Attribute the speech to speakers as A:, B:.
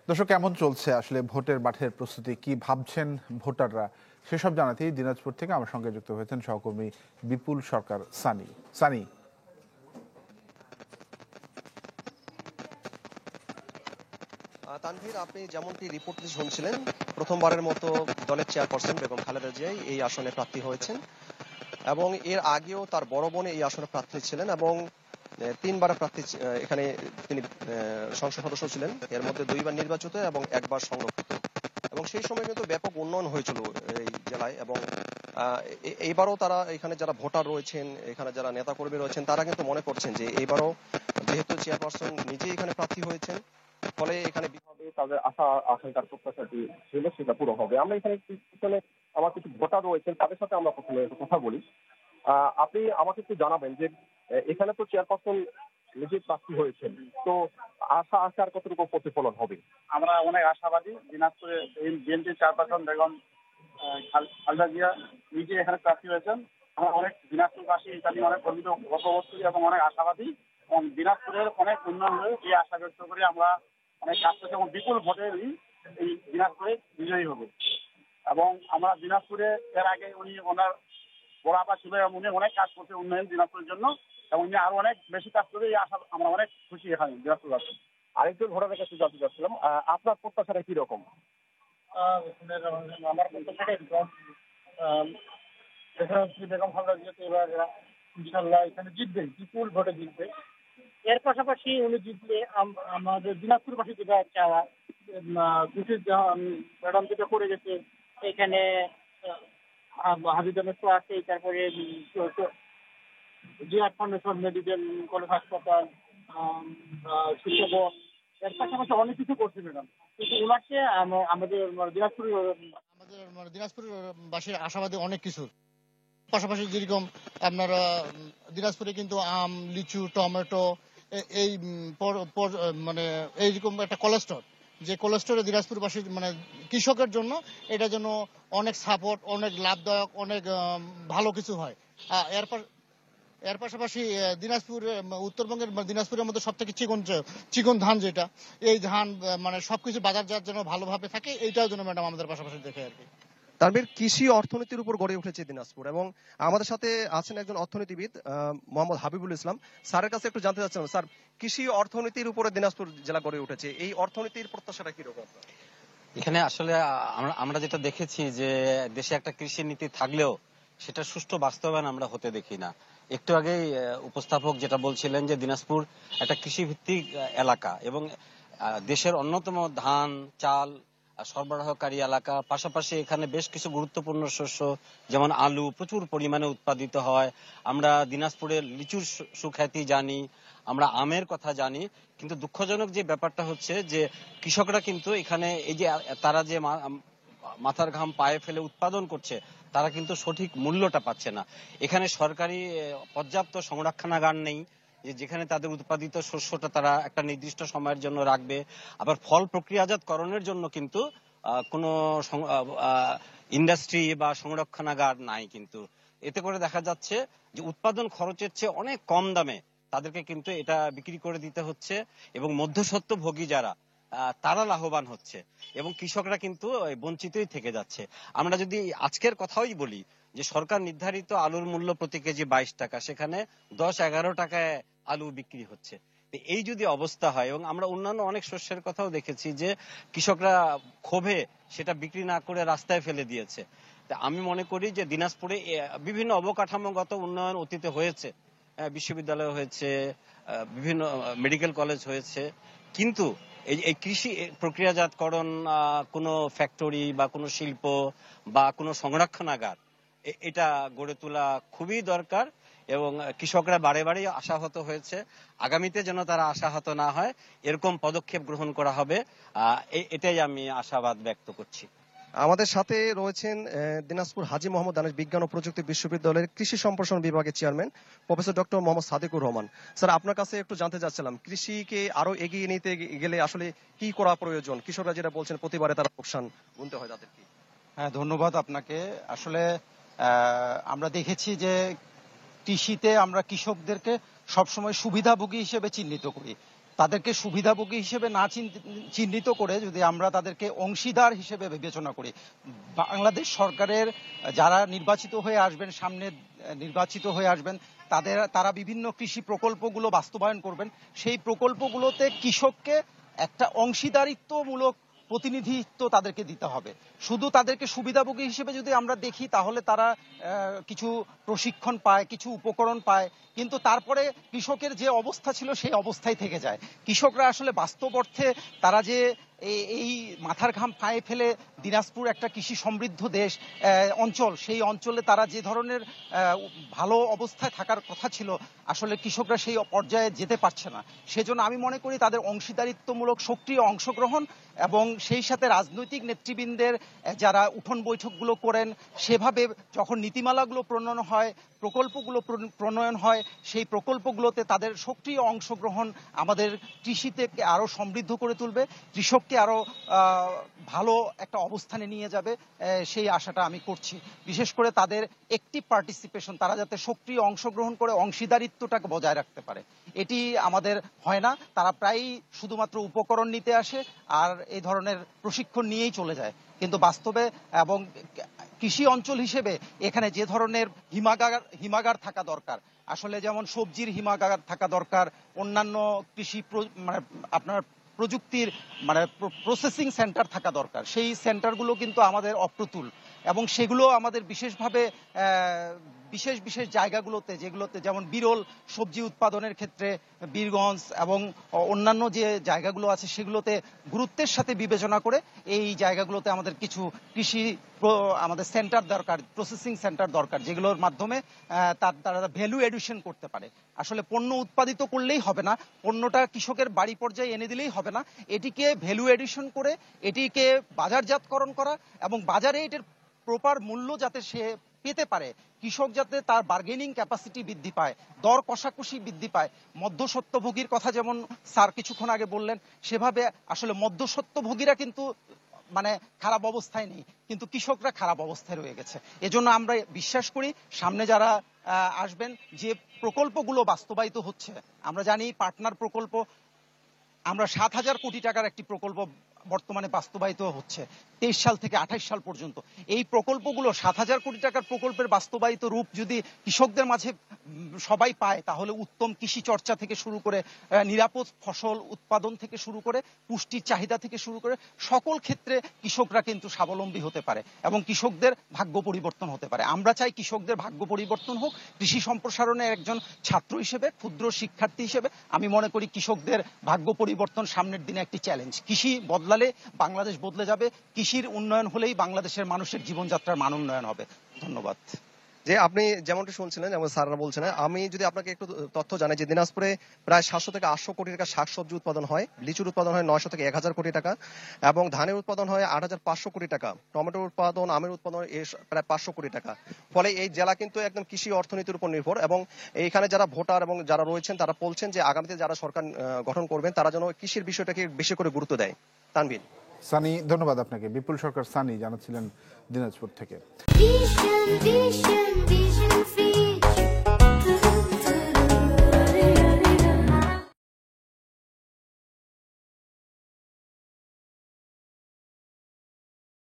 A: দর্শক, কেমন চলছে আসলে ভোটের মাঠের প্রস্তুতি, কি ভাবছেন ভোটাররা, সেসব জানাতেই দিনাজপুর থেকে আমার সঙ্গে যুক্ত হয়েছেন সহকর্মী বিপুল সরকার সানি। সানি,
B: তানভীর, আপনি যেমনটি রিপোর্টটি শুনছিলেন, প্রথমবারের মতো দলের চেয়ারপারসন বেগম খালেদা জিয়াই এই আসনে প্রার্থী হয়েছেন এবং এর আগেও তার বড় বোন এই আসনে প্রার্থী ছিলেন এবং তিনবার প্রার্থী এখানে তিনি সংসদ সদস্য ছিলেন। এর মধ্যে দুইবার নির্বাচিত এবং একবার সংরক্ষিত। এবং সেই সময় কিন্তু ব্যাপক উন্নয়ন হয়েছিল এই জেলায় এবং এইবারও তারা এখানে যারা ভোটার রয়েছেন, এখানে যারা নেতাকর্মী রয়েছেন, তারা কিন্তু মনে করছেন যে এইবারও যেহেতু চেয়ারপারসন নিজেই এখানে প্রার্থী হয়েছেন, ফলে এখানে তাদের আশা আকাঙ্ক্ষার প্রত্যাশাটি ছিল সেটা পুরো হবে। আমরা এখানে পিছনে আমার কিছু ভোটার রয়েছেন, তাদের সাথে আমরা প্রথমে কথা বলি। আপনি আমাকে একটু জানাবেন যে এখানে তো চেয়ারপারসন নিজে প্রার্থী হয়েছেন, তো আশার কতটুকু প্রতিফলন হবে?
C: আমরা অনেক আশাবাদী। দিনাজপুরে বিএনপি চেয়ারপারসন বেগম খালেদা জিয়া নিজে এখানে প্রার্থী হয়েছেন। আমরা অনেক দিনাজপুরবাসী এটা নিয়ে অনেক গর্বিত গর্ববোধ করি এবং অনেক আশাবাদী এবং দিনাজপুরের অনেক উন্নয়ন হয়ে এই আশা ব্যক্ত করি। আমরা অনেক কাজ করছি এবং বিপুল ভোটেরই এই দিনাজপুরে বিজয়ী হবে। এবং আমরা দিনাজপুরে এর আগে ওনার বড় আপা ছিল এবং উনি অনেক কাজ করছে উন্নয়ন দিনাজপুরের জন্য এবং উনি আরো অনেক বেশি কাজ করবে, এই আশা আমরা অনেক খুশি এখানে দিনাজপুরবাসী।
B: আরেকজন ভোটারের কাছে জানতে চাচ্ছিলাম, আপনার প্রত্যাশাটা কি রকম?
C: আমার প্রত্যাশাটা এরকম, বেগম খালেদা জিয়া তো এবার ইনশাল্লাহ এখানে জিতবে, বিপুল ভোটে জিতবে। এর পাশাপাশি উনি জিতলে আমাদের দিনাজপুরবাসী যেটা চাওয়া, ম্যাডাম যেটা করে গেছে এখানে হাবিজা মেট্রো আছে, তারপরে জিয়ার ফাউন্ডেশন, মেডিকেল কলেজ হাসপাতাল, শিক্ষক, এর পাশাপাশি অনেক কিছু করছে ম্যাডাম। কিন্তু ওনাকে আমাদের
D: দিনাজপুরবাসীর আশাবাদী অনেক কিছু। পাশাপাশি যেরকম আপনারা দিনাজপুরে কিন্তু আম, লিচু, টমেটো এই মানে এইরকম একটা কোলেস্টোর, যে কোলেস্টোরে দিনাজপুরবাসী মানে কৃষকের জন্য এটা যেন অনেক সাপোর্ট, অনেক লাভদায়ক, অনেক ভালো কিছু হয়। এর পাশাপাশি দিনাজপুর, উত্তরবঙ্গের দিনাজপুরের মধ্যে সব থেকে চিকন ধান যেটা, এই ধান মানে সবকিছু বাজারজাত যেন ভালোভাবে থাকে, এইটাও যেন ম্যাডাম আমাদের পাশাপাশি দেখে আর কি।
B: তারপর কৃষি অর্থনীতির উপর গড়ে উঠেছে দিনাজপুর এবং আমাদের সাথে আছেন একজন অর্থনীতিবিদ মোহাম্মদ হাবিবুল ইসলাম। স্যারের কাছে একটু জানতে চাচ্ছিলাম, স্যার, কৃষি অর্থনীতির উপরে দিনাজপুর জেলা গড়ে উঠেছে, এই অর্থনীতির প্রত্যাশাটা কিরকম?
E: এখানে আসলে আমরা যেটা দেখেছি যে দেশে একটা কৃষি নীতি থাকলেও সেটা সুষ্ঠু বাস্তবায়ন আমরা হতে দেখি না। একটু আগেই উপস্থাপক যেটা বলছিলেন যে দিনাজপুর একটা কৃষিভিত্তিক এলাকা এবং দেশের অন্যতম ধান, চাল সরবরাহকারী এলাকা। পাশাপাশি এখানে বেশ কিছু গুরুত্বপূর্ণ শস্য যেমন আলু প্রচুর পরিমাণে উৎপাদিত হয়। আমরা দিনাজপুরের লিচুর সুখ্যাতি জানি, আমরা আমের কথা জানি। কিন্তু দুঃখজনক যে ব্যাপারটা হচ্ছে যে কৃষকরা কিন্তু এখানে এই যে তারা যে মাথার ঘাম পায়ে ফেলে উৎপাদন করছে, তারা কিন্তু সঠিক মূল্যটা পাচ্ছে না। এখানে সরকারি পর্যাপ্ত সংরক্ষণাগার নেই যেখানে তাদের উৎপাদিত শস্যটা তারা একটা নির্দিষ্ট সময়ের জন্য রাখবে। আবার ফল প্রক্রিয়াজাতকরণের জন্য কিন্তু কোনো ইন্ডাস্ট্রি বা সংরক্ষণাগার নাই। কিন্তু এতে করে দেখা যাচ্ছে যে উৎপাদন খরচের চেয়ে অনেক কম দামে তাদেরকে কিন্তু এটা বিক্রি করে দিতে হচ্ছে এবং মধ্যস্বত্বভোগী যারা তারা লাভবান হচ্ছে এবং কৃষকরা কিন্তু বঞ্চিতই থেকে যাচ্ছে। আমরা যদি আজকের কথাই বলি যে সরকার নির্ধারিত আলুর মূল্য প্রতি কেজি 22 টাকা, সেখানে 10-11 টাকায় আলু বিক্রি হচ্ছে। এই যদি অবস্থা হয়, এবং আমরা অন্যান্য অনেক শস্যের কথাও দেখেছি যে কৃষকরা ক্ষোভে সেটা বিক্রি না করে রাস্তায় ফেলে দিয়েছে। আমি মনে করি যে দিনাজপুরে বিভিন্ন অবকাঠামোগত উন্নয়ন অতীতে হয়েছে, বিশ্ববিদ্যালয় হয়েছে, বিভিন্ন মেডিকেল কলেজ হয়েছে, কিন্তু এই কৃষি প্রক্রিয়াজাতকরণ, কোনো ফ্যাক্টরি বা কোনো শিল্প বা কোনো সংরক্ষণাগার এটা গড়ে তোলা খুবই দরকার এবং কৃষকরা বারে বারেই আশাহত হয়েছে। আগামীতে যেন তারা আশাহত না হয় এরকম পদক্ষেপ গ্রহণ করা হবে, এটাই আমি আশাবাদ ব্যক্ত করছি।
B: আমাদের সাথে রয়েছেন দিনাজপুর হাজী মোহাম্মদ দানেশ বিজ্ঞান ও প্রযুক্তি বিশ্ববিদ্যালয়ের কৃষি সম্প্রসারণ বিভাগের chairman professor doctor Mohammad Sadequr Rahman. Sir, আপনার কাছে একটু জানতে চাচ্ছিলাম, কৃষিকে আরো এগিয়ে নিতে গেলে আসলে কি করা প্রয়োজন? কৃষকরা যেটা বলছেন প্রতিবারে তারা লোকসান গুনতে হয়, তাদের কি?
F: হ্যাঁ, ধন্যবাদ আপনাকে। আসলে আমরা দেখেছি যে কৃষিতে আমরা কৃষকদেরকে সবসময় সুবিধাভোগী হিসেবে চিহ্নিত করি, তাদেরকে সুবিধাভোগী হিসেবে না চিহ্নিত করে যদি আমরা তাদেরকে অংশীদার হিসেবে বিবেচনা করি, বাংলাদেশ সরকারের যারা নির্বাচিত হয়ে আসবেন, সামনে নির্বাচিত হয়ে আসবেন, তারা বিভিন্ন কৃষি প্রকল্পগুলো বাস্তবায়ন করবেন। সেই প্রকল্পগুলোতে কৃষককে একটা অংশীদারিত্বমূলক প্রতিনিধিত্ব তাদেরকে দিতে হবে। শুধু তাদেরকে সুবিধাভোগী হিসেবে যদি আমরা দেখি তাহলে তারা কিছু প্রশিক্ষণ পায়, কিছু উপকরণ পায়, কিন্তু তারপরে কৃষকের যে অবস্থা ছিল সেই অবস্থায় থেকে যায়। কৃষকরা আসলে বাস্তব অর্থে তারা যে এই মাথার ঘাম পায়ে ফেলে দিনাজপুর একটা কৃষি সমৃদ্ধ দেশ অঞ্চল, সেই অঞ্চলে তারা যে ধরনের ভালো অবস্থায় থাকার কথা ছিল, আসলে কৃষকরা সেই পর্যায়ে যেতে পারছে না। সেজন্য আমি মনে করি তাদের অংশীদারিত্বমূলক সক্রিয় অংশগ্রহণ এবং সেই সাথে রাজনৈতিক নেতৃবৃন্দের যারা উঠোন বৈঠকগুলো করেন, সেভাবে যখন নীতিমালাগুলো প্রণয়ন হয়, প্রকল্পগুলো প্রণয়ন হয়, সেই প্রকল্পগুলোতে তাদের সক্রিয় অংশগ্রহণ আমাদের কৃষিতে আরো সমৃদ্ধ করে তুলবে, কৃষককে আরো ভালো একটা অবস্থানে নিয়ে যাবে, সেই আশাটা আমি করছি। বিশেষ করে তাদের অ্যাক্টিভ পার্টিসিপেশন, তারা যাতে সক্রিয় অংশগ্রহণ করে অংশীদারিত্বটাকে বজায় রাখতে পারে, এটি আমাদের হয় না। তারা প্রায়ই শুধুমাত্র উপকরণ নিতে আসে আর এই ধরনের প্রশিক্ষণ নিয়েই চলে যায়, কিন্তু বাস্তবে এবং কৃষি অঞ্চল হিসেবে এখানে যে ধরনের হিমাগার থাকা দরকার, আসলে যেমন সবজির হিমাগার থাকা দরকার, অন্যান্য কৃষি মানে আপনার প্রযুক্তির মানে প্রসেসিং সেন্টার থাকা দরকার, সেই সেন্টারগুলো কিন্তু আমাদের অপ্রতুল এবং সেগুলো আমাদের বিশেষভাবে বিশেষ বিশেষ জায়গাগুলোতে, যেগুলোতে যেমন বিরল সবজি উৎপাদনের ক্ষেত্রে বীরগঞ্জ এবং অন্যান্য যে জায়গাগুলো আছে সেগুলোতে গুরুত্বের সাথে বিবেচনা করে এই জায়গাগুলোতে আমাদের কিছু কৃষি আমাদের সেন্টার দরকার, প্রসেসিং সেন্টার দরকার, যেগুলোর মাধ্যমে তারা ভ্যালু এডিশন করতে পারে। আসলে পণ্য উৎপাদিত করলেই হবে না, পণ্যটা কৃষকের বাড়ি পর্যায়ে এনে দিলেই হবে না, এটিকে ভ্যালু এডিশন করে এটিকে বাজারজাতকরণ করা এবং বাজারে এটির প্রপার মূল্য যাতে সে পেতে পারে, কৃষক যাতে তার বার্গেনিং ক্যাপাসিটি বৃদ্ধি পায়, দর কষাকষি বৃদ্ধি পায়। মধ্যস্বত্বভোগীর কথা যেমন স্যার কিছুক্ষণ আগে বললেন, সেভাবে আসলে মধ্যস্বত্বভোগীরা কিন্তু মানে খারাপ অবস্থায় নেই, কিন্তু কৃষকরা খারাপ অবস্থায় রয়ে গেছে। এজন্য আমরা বিশ্বাস করি সামনে যারা আসবেন, যে প্রকল্পগুলো বাস্তবায়িত হচ্ছে, আমরা জানি পার্টনার প্রকল্প, আমরা 7,000 কোটি টাকার একটি প্রকল্প বর্তমানে বাস্তবায়িত হচ্ছে 23 সাল থেকে 28 সাল পর্যন্ত। এই প্রকল্পগুলো 7,000 কোটি টাকার প্রকল্পের বাস্তবায়িত রূপ যদি কৃষকদের মাঝে সবাই পায়, তাহলে উত্তম কৃষি চর্চা থেকে শুরু করে নিরাপদ ফসল উৎপাদন থেকে শুরু করে পুষ্টির চাহিদা থেকে শুরু করে সকল ক্ষেত্রে কৃষকরা কিন্তু স্বাবলম্বী হতে পারে এবং কৃষকদের ভাগ্য পরিবর্তন হতে পারে। আমরা চাই কৃষকদের ভাগ্য পরিবর্তন হোক। কৃষি সম্প্রসারণের একজন ছাত্র হিসেবে, ক্ষুদ্র শিক্ষার্থী হিসেবে আমি মনে করি কৃষকদের ভাগ্য পরিবর্তন সামনের দিনে একটি চ্যালেঞ্জ। কৃষি বদলালে বাংলাদেশ বদলে যাবে, কৃষির উন্নয়ন হলেই বাংলাদেশের মানুষের জীবনযাত্রার মান উন্নয়ন হবে। ধন্যবাদ।
B: যে আপনি যেমনটা শুনছিলেন, যেমন স্যাররা বলছেন, আমি যদি আপনাকে একটু তথ্য জানাই যে দিনাজপুরে প্রায় 700 থেকে 800 কোটি টাকা শাকসবজি উৎপাদন হয়, লিচুর উৎপাদন হয় 900 থেকে 1000 কোটি টাকা এবং ধানের উৎপাদন হয় 8500 কোটি টাকা, টমেটোর উৎপাদন, আমের উৎপাদন প্রায় 500 কোটি টাকা। ফলে এই জেলা কিন্তু একদম কৃষি অর্থনীতির উপর নির্ভর এবং এইখানে যারা ভোটার এবং যারা রয়েছেন তারা বলছেন যে আগামীতে যারা সরকার গঠন করবেন তারা যেন কৃষির বিষয়টাকে বেশি করে গুরুত্ব দেয়। তানভীর।
A: সানি, ধন্যবাদ আপনাকে। বিপুল সরকার সানি জানাচ্ছিলেন দিনাজপুর থেকে।